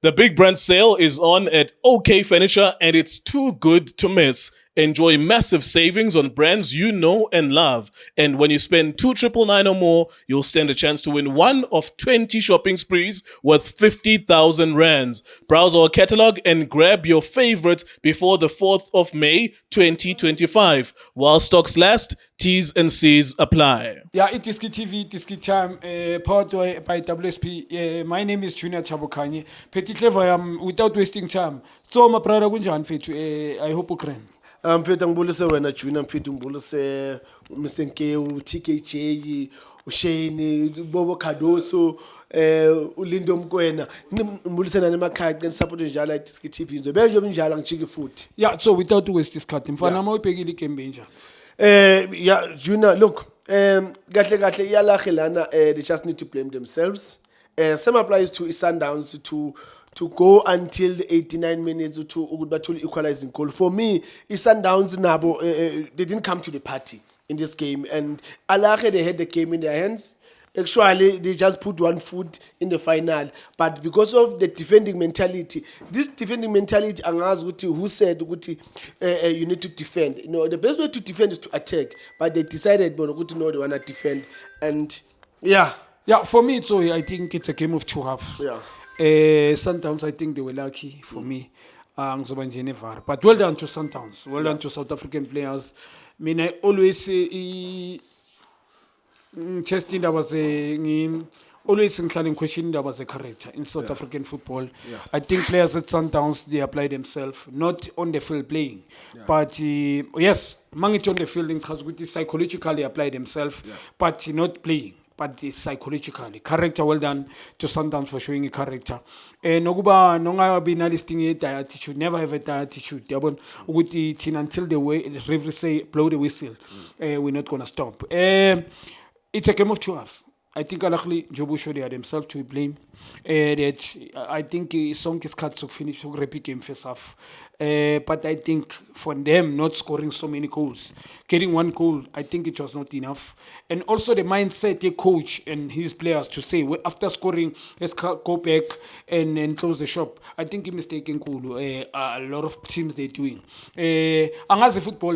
The big brand sale is on at OK Furniture and it's too good to miss. Enjoy massive savings on brands you know and love. And when you spend 2,999 or more, you'll stand a chance to win one of 20 shopping sprees worth 50,000 rands. Browse our catalog and grab your favorites before the 4th of May 2025. While stocks last, T's and C's apply. Yeah, it is TV, it is time, powered by WSP. My name is Junior Chabukanye. Petit Clever, without wasting time. So, my brother, I hope you can. Mfethu ngibulise wena Junior, mfethu ngibulise Mr Nkewu, TKJ, uShane, Bobo Khadoso, uLindo Mkwena. Ngibulise nani emakhaya ke support njalo iDisk TV nzo. Benje njalo ngijike futhi. Yeah, so without wasting time. Mfana mawubhekile igembe nje. Yeah, Junior, look, kahle iyalahle lana, they just need to blame themselves. Same applies to Sundowns to go until the 89 minutes to ukuthi equalizing goal. For me, Sundowns nabo they didn't come to the party in this game, and alache they had the game in their hands. Actually, they just put one foot in the final, but because of the defending mentality, this defending mentality, angazi ukuthi who said ukuthi you need to defend. You know, the best way to defend is to attack, but they decided bona ukuthi no, they wanna defend, and yeah. Yeah, for me, so I think it's a game of two halves. Yeah. Sometimes I think they were lucky for me. Ngizoba nje neVAR. But well done to Sundowns. Well done to South African players. I mean, I always testing that was always in question that was a character in South African football. I think players at Sundowns, they apply themselves, not on the field playing, but yes, manage on the field in psychologically apply themselves, but not playing. But psychologically, character well done to Sundowns for showing a character. Nokuba nonga be listing a dire attitude, never have a dire attitude. Until the referee say blow the whistle, we're not gonna stop. It's a game of two halves. I think Alakli Jobu showed they are themselves to blame. That I think Song is cut to finish to repeat game first half. But I think for them not scoring so many goals, getting one goal, I think it was not enough. And also the mindset the coach and his players to say after scoring, let's go back and close the shop. I think he mistaken cool. A lot of teams they're doing. Angazi football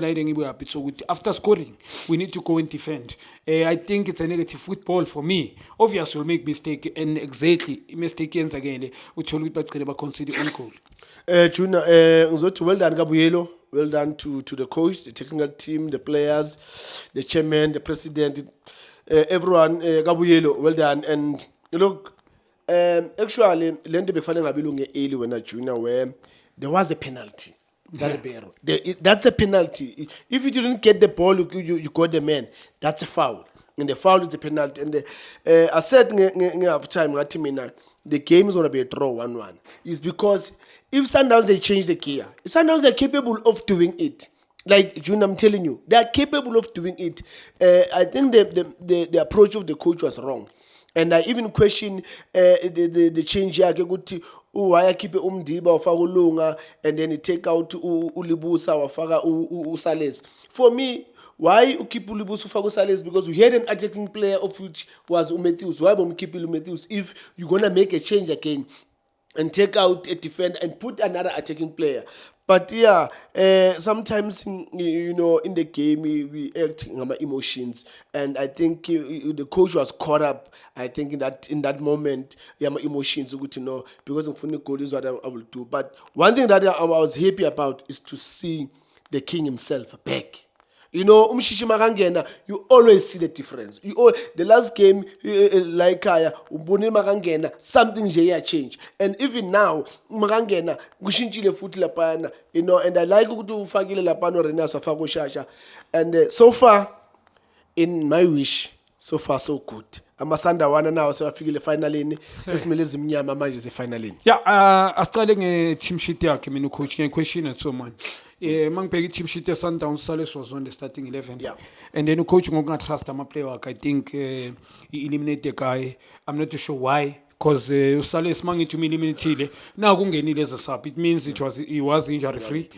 so after scoring, we need to go and defend. I think it's a negative football for me. Obviously, we'll make mistake and exactly mistakes again. Which will be consider on goal. Junior, well done, Gabrielo. Well done to the coach, the technical team, the players, the chairman, the president, everyone. Gabrielo, well done. And look, actually, Lende Befale Gabilunge Eli when Junior where there was a penalty. That's a penalty. If you didn't get the ball, you got the man. That's a foul. And the foul is the penalty. And I said, half time, the game is going to be a draw 1-1. It's because if Sundowns they change the gear, Sundowns are capable of doing it. Like June, I'm telling you, they are capable of doing it. I think the approach of the coach was wrong, and I even question the change here. Why I keep Umdiba wafaka uLunga and then he take out uLibusa wafaka uSales. For me, why you keep Ulibusa wafaka uSales? Because we had an attacking player of which was Umethius. Why don't keep Umethius if you're gonna make a change again and take out a defender and put another attacking player? But yeah, sometimes you know in the game we act on our emotions, and I think the coach was caught up. I think in that moment, yeah, my emotions good to know because of funny goal is what I will do. But one thing that I was happy about is to see the king himself back. You know, Umshishi Magangena, you always see the difference. The last game, like Ubuni Magangena, something change. And even now, Magangena, Gushinchile Futi Lapana, you know, and I like to Fagile Lapano Renas of Fago Shasha. And so far, in my wish, so far so good. Amasanda wana now so afike finally sesimele zimnyama manje ze finally. Yeah, asicale nge-team sheet yakhe mina ucoach nge-question at so man. Mangibheka i-team sheet ye-Sundowns Sales was on the starting 11. Yeah. And then ucoach ngokungatrust ama-player wakhe. I think he eliminated the guy. I'm not too sure why. Because uSales mangithi eliminated now kungenile as a sub. It means he was injury free.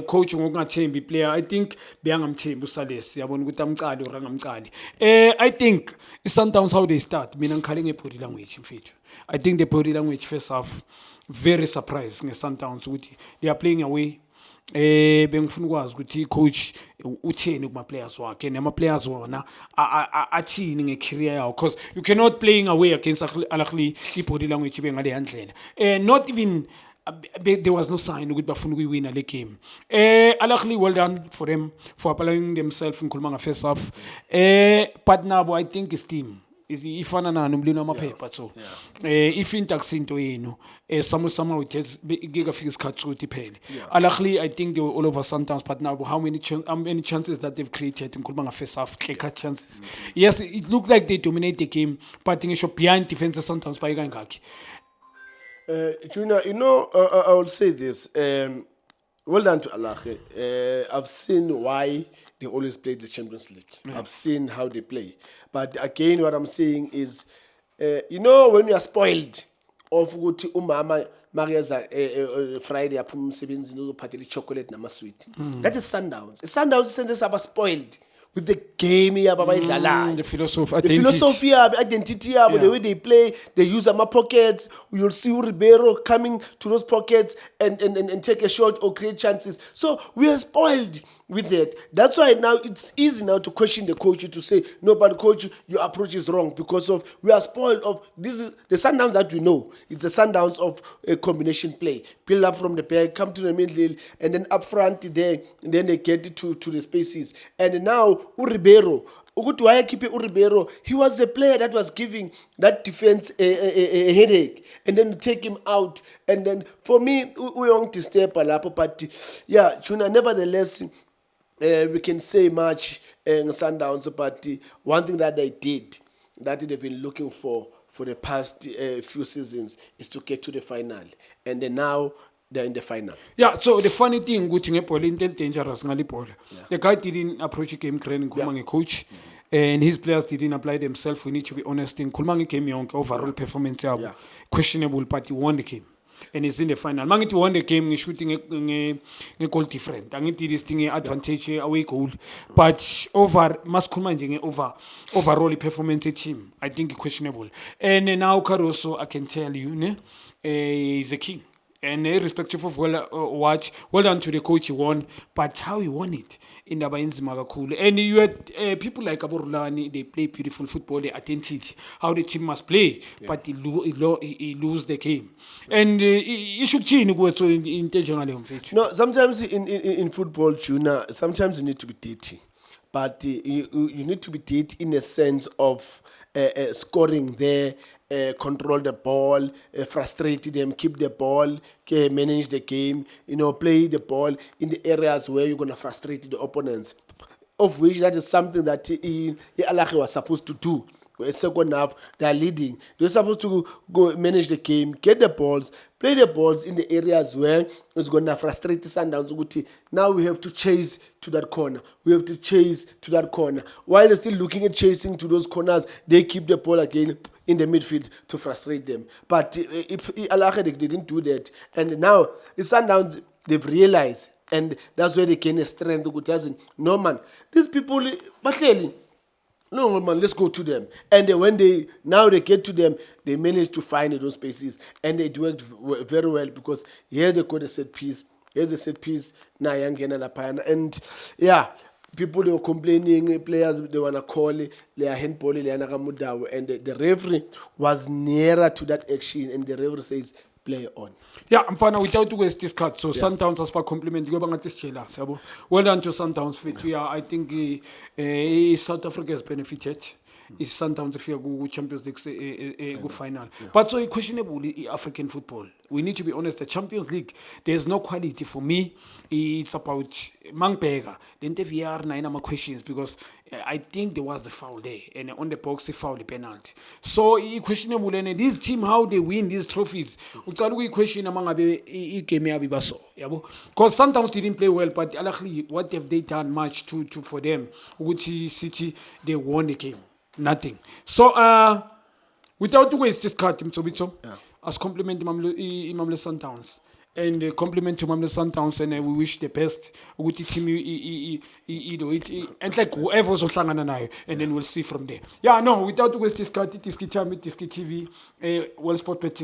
Coach ngokungathembi player. I think beyangamthembi uSales. Yabona ukuthi amcali or angamcali. I think i-Sundowns how they start. Mina ngikhale nge-body language mfethu. I think the body language first half very surprised nge-Sundowns ukuthi they are playing away. Bengifuna ukwazi ukuthi coach utheni kuma players wakhe nema players wona athini ngecareer yawo because you cannot playing away against Al Ahly ibody language ibe ngale handlela. Not even there was no sign ukuthi bafuna ukuyiwina le game. Al Ahly, well done for them for applying themselves ngikhuluma nga first half. But nabo I think is team ifana nani umlilo amaphepha so if intakusinto yenu somehow it has ngekafika isikhathi ukuthi iphele. Al Ahly, I think they were all over sometimes, but now how many chances that they've created ngikhuluma nga first half clear cut chances. Yes, it looked like they dominate the game, but ngisho behind defense sometimes bayi kangaki. Junior, you know, I will say this. Well done to Al Ahly. I've seen why they always play the Champions League. I've seen how they play. But again, what I'm saying is, you know, when you are spoiled of ukuthi umama mageza Friday aphuma umsebenzi uzophathela chocolate nama sweet. That is Sundowns. Sundowns sense saba spoiled with the game yabo The philosophy, identity yabo, the way they play, they use my pockets. You'll see Ribeiro coming to those pockets and take a shot or create chances. So we are spoiled with that. That's why now it's easy now to question the coach, to say, no, but coach, your approach is wrong because of we are spoiled of this is the Sundowns that we know. It's the Sundowns of a combination play. Build up from the back, come to the middle, and then up front there, and then they get it to the spaces. And now Ribeiro, Ribeiro, he was the player that was giving that defense a headache, and then take him out. And then for me, we want to step up, but yeah, Chuna, nevertheless, we can say much in Sundowns, but one thing that they did, that they've been looking for the past few seasons, is to get to the final, and then now they're in the final. Yeah, so the funny thing, good thing, Intel dangerous, the guy didn't approach the game training, Kulmangi coach, and his players didn't apply themselves. We need to be honest. In Kulmangi came young, overall performance, questionable, but he won the game. And he's in the final. Mangiti won the game, shooting a goal different. Angiti this thing advantage away goal. But overall performance team, I think questionable. And now Caruso, I can tell you, he's a king. And irrespective of well done to the coach, he won, but how he won it in the Bainzimaga cool. And you had people like Aborulani, they play beautiful football, the identity, how the team must play, but he lose the game. And he should change intentionally. No, sometimes in football, Juna, sometimes you need to be dirty, but you need to be dirty in a sense of scoring there. Control the ball, frustrate them, keep the ball, manage the game, play the ball in the areas where you're going to frustrate the opponents. Of which that is something that Al Ahly was supposed to do. Second half, they are leading. They're supposed to go manage the game, get the balls, play the balls in the areas where it's going to frustrate the Sundowns. Now we have to chase to that corner. We have to chase to that corner. While they're still looking at chasing to those corners, they keep the ball again in the midfield to frustrate them. But if Al Ahly, they didn't do that. And now the Sundowns, they've realized, and that's where they gain a strength. No, man, these people, no, man, let's go to them. And when they get to them, they manage to find those spaces. And it worked very well because here they got a set piece. Here's a set piece. And yeah, people, they were complaining, players, they want to call their handball, and the referee was nearer to that action. And the referee says, play on. Yeah, I'm fine without to waste this cut. So Sundowns as per compliment. Well done to Sundowns fit. Yeah, I think South Africa has benefited. Is Sundowns if you go Champions League go final. But so questionable African football. We need to be honest. The Champions League, there's no quality for me. It's about Mangpega. The interview nine questions because I think there was a foul there, and on the box they fouled the penalty. So questionable, and this team how they win these trophies. We question among because Sundowns didn't play well, but Al Ahly, what have they done much to for them? Which City they won the game. Nothing. So without to waste this card, as compliment Imamle Sundowns. And compliment to Mamle Sundowns, and we wish the best. Ukuthi team and like whoever ozohlangana nayo, and then we'll see from there. Yeah, no, without wasting isikhathi, Diski Chami, Diski TV, Well Sport Betting.